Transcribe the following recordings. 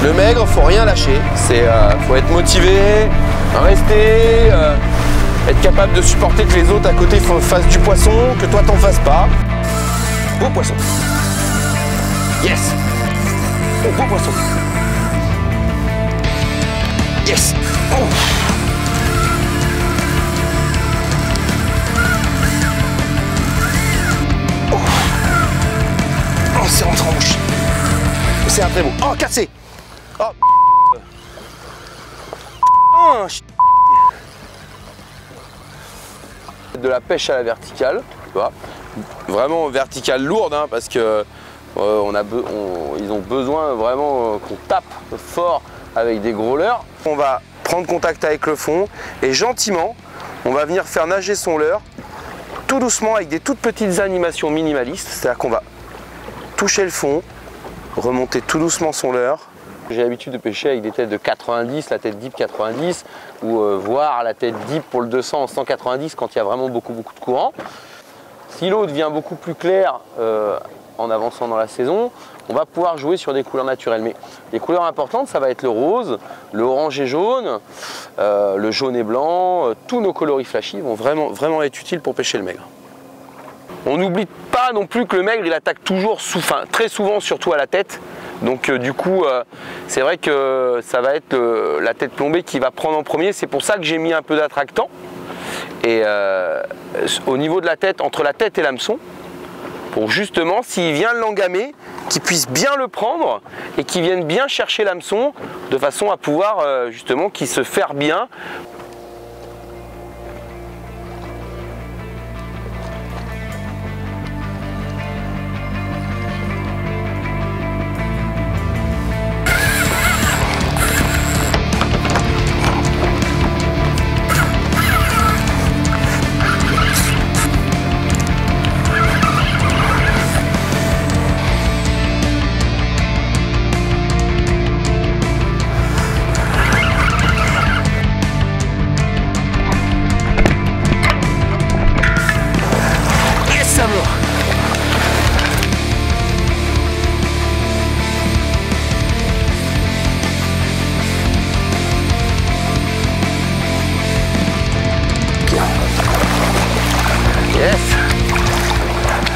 Le maigre, faut rien lâcher. Faut être motivé, rester, être capable de supporter que les autres à côté fassent du poisson, que toi t'en fasses pas. Beau poisson. Yes. Oh, beau poisson. Yes. Oh. Oh. Oh, c'est rentré en bouche. C'est un très beau. Oh, cassé. Oh. Oh. De la pêche à la verticale, tu vois. Vraiment verticale lourde, hein, parce que ils ont besoin vraiment qu'on tape fort avec des gros leurres. On va prendre contact avec le fond et gentiment, on va venir faire nager son leurre tout doucement avec des toutes petites animations minimalistes. C'est-à-dire qu'on va toucher le fond, remonter tout doucement son leurre. J'ai l'habitude de pêcher avec des têtes de 90, la tête deep 90, ou voire la tête deep pour le 200 en 190 quand il y a vraiment beaucoup de courant. Si l'eau devient beaucoup plus claire en avançant dans la saison, on va pouvoir jouer sur des couleurs naturelles. Mais les couleurs importantes, ça va être le rose, le orange et jaune, le jaune et blanc. Tous nos coloris flashy vont vraiment être utiles pour pêcher le maigre. On n'oublie pas non plus que le maigre, il attaque toujours, très souvent, surtout à la tête. Donc du coup, c'est vrai que ça va être la tête plombée qui va prendre en premier. C'est pour ça que j'ai mis un peu d'attractant. Et au niveau de la tête, entre la tête et l'hameçon, pour justement, s'il vient l'engamer, qu'il puisse bien le prendre et qu'il vienne bien chercher l'hameçon de façon à pouvoir justement qu'il se ferre bien.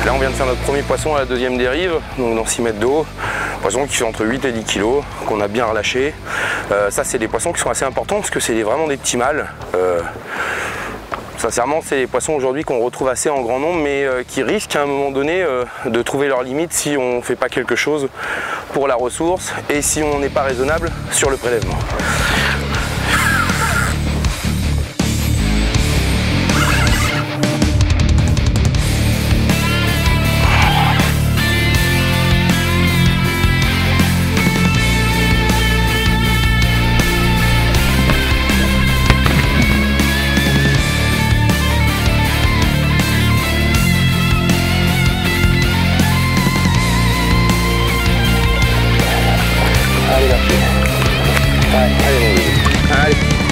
Là, on vient de faire notre premier poisson à la deuxième dérive, donc dans 6 mètres d'eau. Poisson qui fait entre 8 et 10 kg, qu'on a bien relâché. Ça, c'est des poissons qui sont assez importants parce que c'est vraiment des petits mâles. Sincèrement, c'est des poissons aujourd'hui qu'on retrouve assez en grand nombre, mais qui risquent à un moment donné de trouver leurs limites si on ne fait pas quelque chose pour la ressource et si on n'est pas raisonnable sur le prélèvement. Allez, allez, allez.